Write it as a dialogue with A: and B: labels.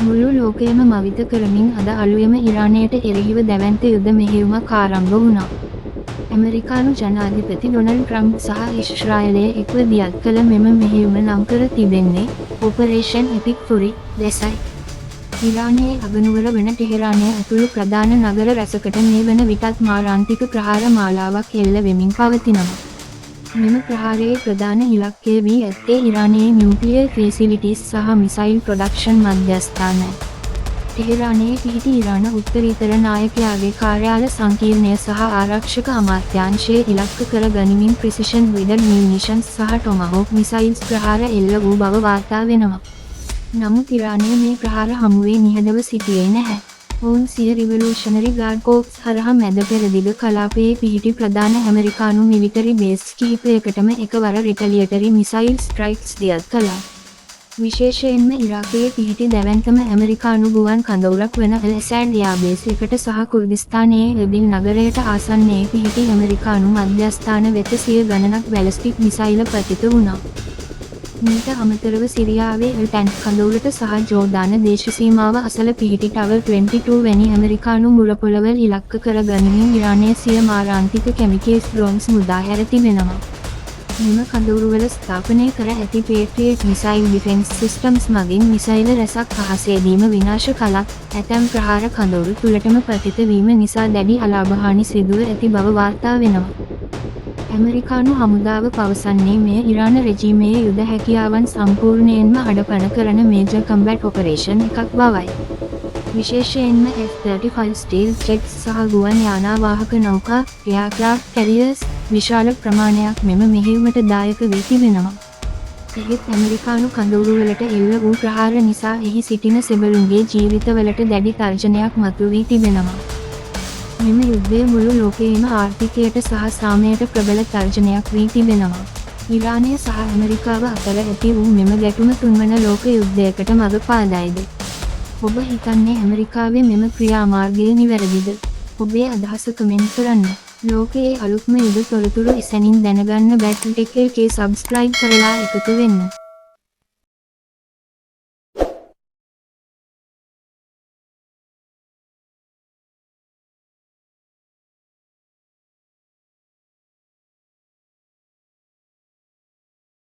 A: මුළු ලෝකයම මවිත කරමින් අද අලුයම ඉරානයට එරෙහිව දැවැන්ත යුද මෙහෙයුමක් ආරම්භ වුණා. ඇමරිකානු ජනාධිපති ඩොනල්ඩ් ට්‍රම්ප් සහ ඊශ්‍රායලය එක්ව දියත් කළ මෙම මෙහෙයුම නම් කර තිබෙන්නේ ඔපරේෂන් එපික් ෆුරි ලෙසයි. ඉරානයේ අගනුවර වන ටෙහෙරානය ඇතුළු ප්‍රධාන නගර රැසකට මේ වන විටත් මාරාන්තික ප්‍රහාර මාලාවක් එල්ල වෙමින් පවතිනවා. මෙම ප්‍රහාරයේ ප්‍රධාන ඉලක්කය වී ඇත්තේ ඉරානයේ නිව්ක්ලියර් ෆැසිලිටිස් සහ මිසයිල් ප්‍රොඩක්ෂන් මධ්‍යස්ථානයි. ටෙහෙරානයේ පිහිටි ඉරාන උත්තරීතර නායකයාගේ කාර්යාල සංකීර්ණය සහ ආරක්ෂක අමාත්‍යාංශය ඉලක්ක කර ගනිමින් ප්‍රිසිෂන් ග්‍රිඩඩ් මියුනිෂන්ස් සහ ටොමහොක් මිසයිල්ස් ප්‍රහාර එල්ල වූ බව වාර්තා වෙනවා. නමුත් ඉරානය මේ ප්‍රහාර හමුවේ නිහඬව සිටියේ නැහැ. ඔවුන් සිය රිවලූෂනරි ගාඩ් කෝප්ස් හරහා මැද පෙරදිග කලාපයේ පිහිටි ප්‍රධාන ඇමරිකානු මිලිටරි බේස් කිහිපයකටම එකවර රිටලියටරි මිසයිල් ස්ට්‍රයික්ස් දියත් කළා. විශේෂයෙන්ම ඉරාකයේ පිහිටි දැවැන්තම ඇමරිකානු ගුවන් කඳවුරක් වන අල් ඇසඩ් යාබේස් එකට සහ කුර්දිස්තානයේ එබිල් නගරයට ආසන්නයේ පිහිටි ඇමරිකානු මධ්‍යස්ථාන වෙත සිය ගණනක් බැලිස්ටික් මිසයිල පතිත වුණා. මීට අමතරව සිරියාවේ එල් ටැන්ක් කඳවුරට සහ ජෝර්දාන දේශසීමාව අසල පිහිටි ටවර් 22 වැනි ඇමරිකානු මුරපොළවල් ඉලක්ක කර ගනිමින් ඉරානය සිය මාරාන්තික කැමිකේස් ඩ්‍රෝන්ස් මුදා හැර තිබෙනවා. මෙම කඳවුරුවල ස්ථාපනය කර ඇති පේට්‍රියට් මිසයිල් ඩිෆෙන්ස් සිස්ටම්ස් මගින් මිසයිල රැසක් අහසේදීම විනාශ කළත් ඇතැම් ප්‍රහාර කඳවුරු තුළටම පතිත වීම නිසා දැඩි අලාභහානි සිදුව ඇති බව වාර්තා වෙනවා. ඇමරිකානු හමුදාව පවසන්නේ මෙය ඉරාන රෙජීමයේ යුද හැකියාවන් සම්පූර්ණයෙන්ම අඩපණ කරන මේජර් කම්බැට් ඔපරේෂන් එකක් බවයි. විශේෂයෙන්ම F-35 ස්ටීල් ජෙට්ස් සහ ගුවන් යානාවාහක නෞකා එයාක්‍රාෆ්ට් කැරියර්ස් විශාල ප්‍රමාණයක් මෙම මෙහෙයුමට දායක වී තිබෙනවා. එහෙත් ඇමරිකානු කඳවුරුවලට එල්ල වූ ප්‍රහාර නිසා එහි සිටින සෙබළුන්ගේ ජීවිතවලට දැඩි තර්ජනයක් මතුවී තිබෙනවා. මෙම යුද්ධය මුළු ලෝකයේම ආර්ථිකයට සහ සාමයට ප්‍රබල තර්ජනයක් වී තිබෙනවා. ඉරානය සහ ඇමරිකාව අතර ඇති වූ මෙම ගැටුම තුන්වන ලෝක යුද්ධයකට මඟ පාදයිද? ඔබ හිතන්නේ ඇමරිකාවේ මෙම ක්‍රියාමාර්ගය නිවැරදිද? ඔබේ අදහස කමෙන්ට් කරන්න. ලෝකයේ අලුත්ම යුද තොරතුරු ඉසනින් දැනගන්න බැටල් ටෙක් එකේ සබ්ස්ක්‍රයිබ් කරලා එකතු වෙන්න.